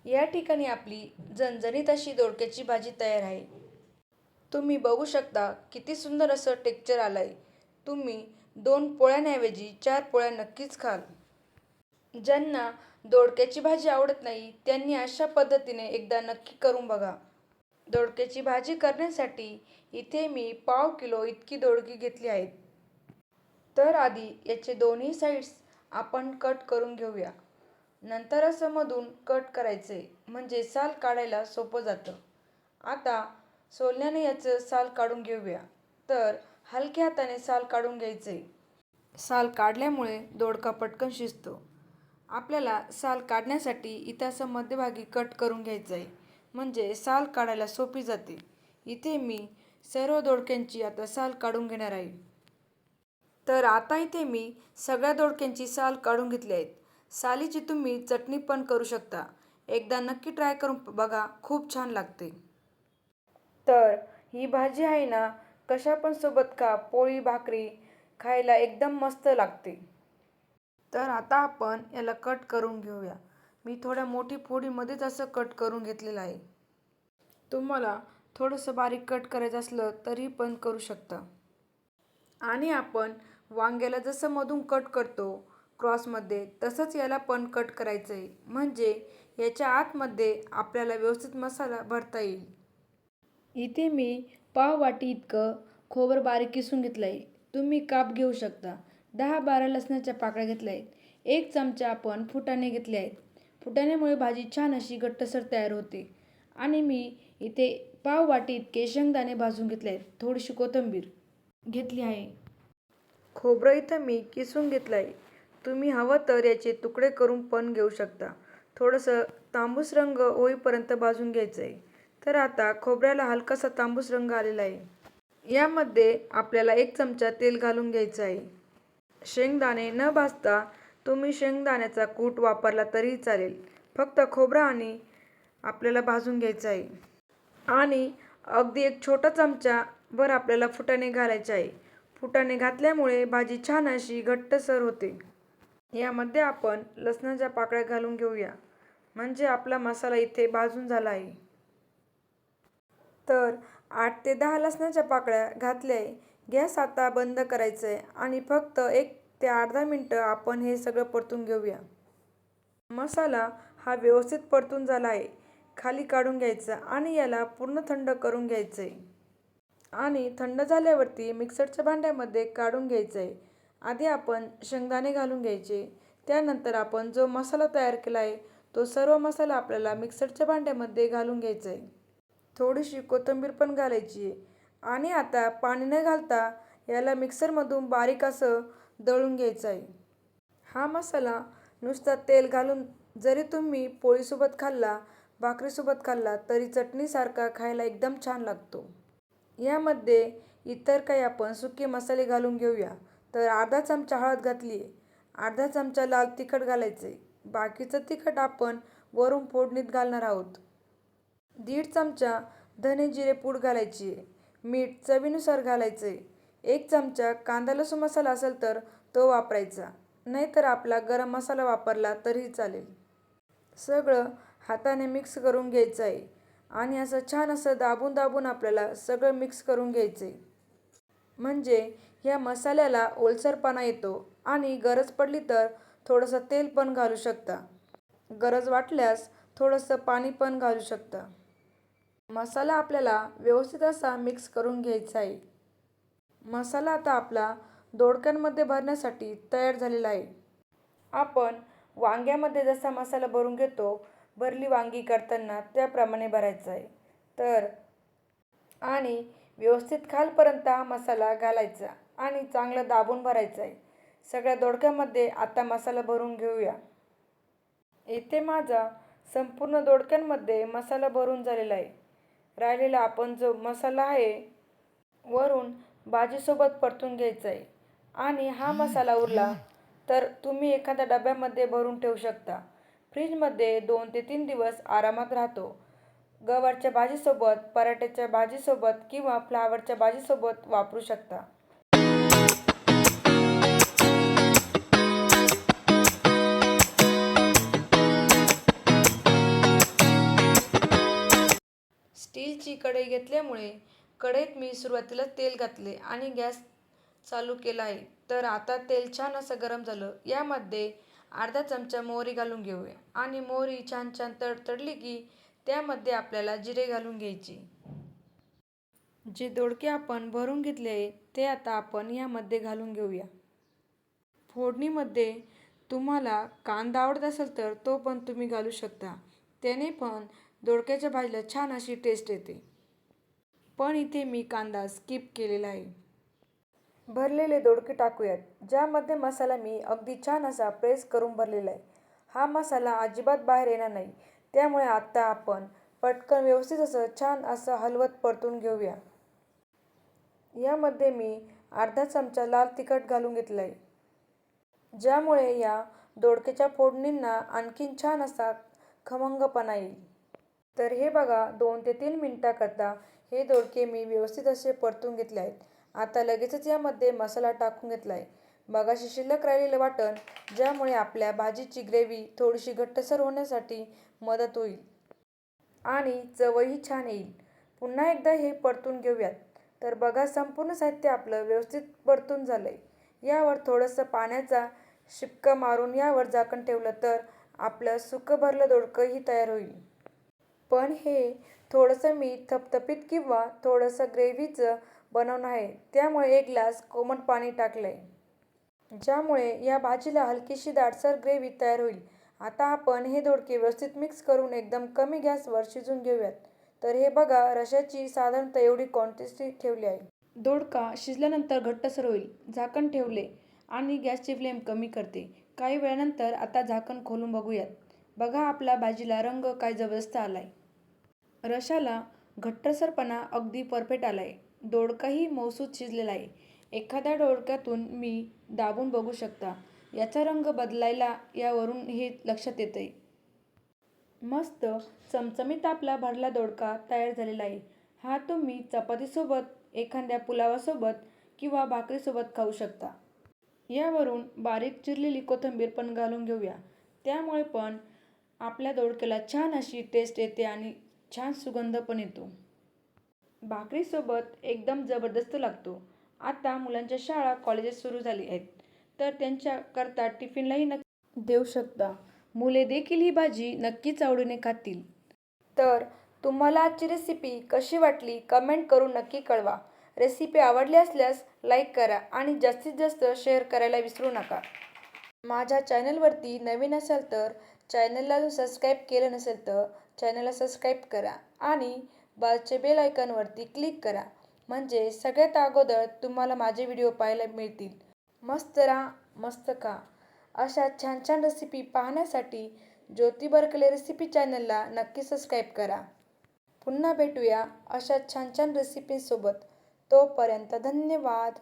या ठिकाणी आपली झणझणीत अशी दोडक्याची भाजी तयार आहे. तुम्ही बघू शकता किती सुंदर असं टेक्स्चर आलंय. तुम्ही 2 पोळ्यांऐवजी 4 पोळ्या नक्कीच खाल. ज्यांना दोडक्याची भाजी आवडत नाही त्यांनी अशा पद्धतीने एकदा नक्की करून बघा. दोडक्याची भाजी करण्यासाठी इथे मी पाव किलो इतकी दोडकी घेतली आहेत. तर आधी याचे दोन्ही साईड्स आपण कट करून घेऊया. नंतर असं मधून कट करायचे म्हणजे साल काढायला सोपं जातं. आता सोलण्याने याचं साल काढून घेऊया. तर हलक्या हाताने साल काढून घ्यायचे. साल काढल्यामुळे दोडका पटकन शिजतो. आपल्याला साल काढण्यासाठी इथं असं मध्यभागी कट करून घ्यायचं आहे म्हणजे साल काढायला सोपी जाते. इथे मी सर्व दोडक्यांची आता साल काढून घेणार आहे. तर आता इथे मी सगळ्या दोडक्यांची साल काढून घेतली आहेत. सालीची तुम्ही चटणी पण करू शकता. एकदा नक्की ट्राय करून बघा, खूप छान लागते. तर ही भाजी आहे ना, कशा पण सोबत खा, पोळी भाकरी खायला एकदम मस्त लागते. तर आता आपण याला कट करून घेऊया. मी थोड्या मोठी फोडीमध्येच असं कट करून घेतलेलं आहे. तुम्हाला थोडंसं बारीक कट करायचं असलं तरी पण करू शकता. आणि आपण वांग्याला जसं मधून कट करतो क्रॉसमध्ये, तसंच याला पण कट करायचं आहे म्हणजे याच्या आतमध्ये आपल्याला व्यवस्थित मसाला भरता येईल. इथे मी पाव वाटी इतकं खोबरं बारीक किसून घेतलं आहे. तुम्ही काप घेऊ शकता. 10-12 लसणाच्या पाकळ्या घेतल्या आहेत. 1 चमचा आपण फुटाणे घेतले आहेत. फुटाण्यामुळे भाजी छान अशी घट्टसर तयार होते. आणि मी इथे पाव वाटी इतके शेंगदाणे भाजून घेतले आहेत. थोडीशी कोथिंबीर घेतली आहे. खोबरं इथं मी किसून घेतलं आहे. तुम्ही हवं तर याचे तुकडे करून पण घेऊ शकता. थोडंसं तांबूस रंग होईपर्यंत भाजून घ्यायचं आहे. तर आता खोबऱ्याला हलकासा तांबूस रंग आलेला आहे. यामध्ये आपल्याला 1 चमचा तेल घालून घ्यायचं आहे. शेंगदाणे न भाजता तुम्ही शेंगदाण्याचा कूट वापरला तरीही चालेल. फक्त खोबरं आणि आपल्याला भाजून घ्यायचं आहे. आणि अगदी 1 छोटा चमचाभर आपल्याला फुटाणे घालायचे आहे. फुटाणे घातल्यामुळे भाजी छान अशी घट्टसर होते. यामध्ये आपण लसणाच्या पाकळ्या घालून घेऊया म्हणजे आपला मसाला इथे भाजून झाला आहे. तर 8 ते 10 लसणाच्या पाकळ्या घातल्या आहे. गॅस आता बंद करायचं आहे आणि फक्त 1 ते अर्धा मिनटं आपण हे सगळं परतून घेऊया. मसाला हा व्यवस्थित परतून झाला आहे. खाली काढून घ्यायचा आणि याला पूर्ण थंड करून घ्यायचं आहे. आणि थंड झाल्यावरती मिक्सरच्या भांड्यामध्ये काढून घ्यायचं आहे. आधी आपण शेंगदाणे घालून घ्यायचे. त्यानंतर आपण जो मसाला तयार केला आहे तो सर्व मसाला आपल्याला मिक्सरच्या भांड्यामध्ये घालून घ्यायचा आहे. थोडीशी कोथिंबीर पण घालायची आहे. आणि आता पाणी न घालता याला मिक्सरमधून बारीक असं दळून घ्यायचं आहे. हा मसाला नुसता तेल घालून जरी तुम्ही पोळीसोबत खाल्ला, भाकरीसोबत खाल्ला तरी चटणीसारखा खायला एकदम छान लागतो. यामध्ये इतर काही आपण सुके मसाले घालून घेऊया. तर अर्धा चमचा हळद घातली आहे. अर्धा चमचा लाल तिखट घालायचं आहे. बाकीचं तिखट आपण वरून फोडणीत घालणार आहोत. 1.5 चमचा धने जिरे पूड घालायची आहे. मीठ चवीनुसार घालायचं आहे. 1 चमचा कांदा लसूण मसाला असेल तर तो वापरायचा, नाहीतर आपला गरम मसाला वापरला तरीही चालेल. सगळं हाताने मिक्स करून घ्यायचं आहे आणि असं छान असं दाबून दाबून आपल्याला सगळं मिक्स करून घ्यायचं आहे. म्हणजे ह्या मसाल्याला ओलसरपणा येतो. आणि गरज पडली तर थोडंसं तेल पण घालू शकता. गरज वाटल्यास थोडंसं पाणी पण घालू शकता. मसाला आपल्याला व्यवस्थित असा मिक्स करून घ्यायचा आहे. मसाला आता आपला दोडक्यांमध्ये भरण्यासाठी तयार झालेला आहे. आपण वांग्यामध्ये जसा मसाला भरून घेतो, भरली वांगी करताना त्याप्रमाणे भरायचा आहे. तर आणि व्यवस्थित खालपर्यंत हा मसाला घालायचा आणि चांगलं दाबून भरायचं आहे. सगळ्या दोडक्यामध्ये आता मसाला भरून घेऊया. इथे माझा संपूर्ण दोडक्यांमध्ये मसाला भरून झालेला आहे. राहिलेला आपण जो मसाला आहे वरून भाजीसोबत परतून घ्यायचा आहे. आणि हा मसाला उरला तर तुम्ही एखाद्या डब्यामध्ये भरून ठेवू शकता. फ्रीजमध्ये 2 ते 3 दिवस आरामात राहतो. गवारच्या भाजीसोबत, पराठ्याच्या भाजीसोबत किंवा फ्लावरच्या भाजीसोबत वापरू शकता. स्टीलची कढई घेतल्यामुळे कढईत मी सुरुवातीला तेल घातले आणि गॅस चालू केला आहे. तर आता तेल छान असं गरम झालं. यामध्ये अर्धा चमचा मोहरी घालून घेऊया आणि मोहरी छान तडतडली की त्यामध्ये आपल्याला जिरे घालून घ्यायचे. जे दोडके आपण भरून घेतले आहे ते आता आपण यामध्ये घालून घेऊया. फोडणीमध्ये तुम्हाला कांदा आवडत असेल तर तो पण तुम्ही घालू शकता. त्याने पण दोडक्याच्या भाजीला छान अशी टेस्ट येते. पण इथे मी कांदा स्किप केलेला आहे. भरलेले दोडके टाकूयात. ज्यामध्ये मसाला मी अगदी छान असा प्रेस करून भरलेला आहे. हा मसाला अजिबात बाहेर येणार नाही. त्यामुळे आता आपण पटकन व्यवस्थित असं छान असं हलवत परतून घेऊया. यामध्ये मी अर्धा चमचा लाल तिखट घालून घेतलं आहे. ज्यामुळे या दोडक्याच्या फोडणींना आणखीन छान असा खमंगपणा येईल. तर हे बघा 2 ते 3 मिनिटाकरता हे दोडके मी व्यवस्थित असे परतून घेतले आहेत. आता लगेचच यामध्ये मसाला टाकून घेतला आहे. मगाशी शिल्लक राहिलेलं वाटण ज्यामुळे आपल्या भाजीची ग्रेव्ही थोडीशी घट्टसर होण्यासाठी मदत होईल आणि चवही छान येईल. पुन्हा एकदा हे परतून घेऊयात. तर बघा संपूर्ण साहित्य आपलं व्यवस्थित परतून झालं आहे. यावर थोडंसं पाण्याचा शिपका मारून यावर झाकण ठेवलं तर आपलं सुकं भरलं दोडकंही तयार होईल. पण हे थोडंसं मी थपथपीत किंवा थोडंसं ग्रेव्हीचं बनवणं आहे. त्यामुळे 1 ग्लास कोमट पाणी टाकलं आहे. ज्यामुळे या भाजीला हलकीशी दाटसर ग्रेव्ही तयार होईल. आता आपण हे दोडके व्यवस्थित मिक्स करून एकदम कमी गॅसवर शिजवून घेऊयात. तर हे बघा रश्याची साधारणतः एवढी क्वांटिटी ठेवली आहे. दोडका शिजल्यानंतर घट्टसर होईल. झाकण ठेवले आणि गॅसची फ्लेम कमी करते. काही वेळानंतर आता झाकण खोलून बघूयात. बघा आपल्या भाजीला रंग काय जबरदस्त आलाय. रश्याला घट्टसरपणा अगदी परफेक्ट आलाय. दोडकाही मऊसूत शिजलेला आहे. एखाद्या दोडक्यातून मी दाबून बघू शकता. याचा रंग बदलायला यावरून हे लक्षात येतंय. मस्त चमचमीत आपला भरला दोडका तयार झालेला आहे. हा तुम्ही चपातीसोबत, एखाद्या पुलावासोबत किंवा भाकरीसोबत खाऊ शकता. यावरून बारीक चिरलेली कोथिंबीर पण घालून घेऊया. त्यामुळे पण आपल्या दोडक्याला छान अशी टेस्ट येते आणि छान सुगंध पण येतो. भाकरीसोबत एकदम जबरदस्त लागतो. आता मुलांच्या शाळा कॉलेजेस सुरू झाली आहेत तर त्यांच्याकरता टिफिनलाही नक्की देऊ शकता. मुले देखील ही भाजी नक्कीच आवडीने खातील. तर तुम्हाला आजची रेसिपी कशी वाटली कमेंट करून नक्की कळवा. रेसिपी आवडली असल्यास लाईक करा आणि जास्तीत जास्त शेअर करायला विसरू नका. माझ्या चॅनलवरती नवीन असाल तर चॅनलला सबस्क्राईब केलं नसेल तर चॅनलला सबस्क्राईब करा आणि बाजूच्या बेल आयकॉनवरती क्लिक करा. म्हणजे सगळ्यात अगोदर तुम्हाला माझे व्हिडिओ पाहायला मिळतील. मस्त राहा मस्त खा. अशा छान छान रेसिपी पाहण्यासाठी ज्योती बर्कले रेसिपी चॅनलला नक्की सबस्क्राईब करा. पुन्हा भेटूया अशा छान छान रेसिपींसोबत. तोपर्यंत धन्यवाद.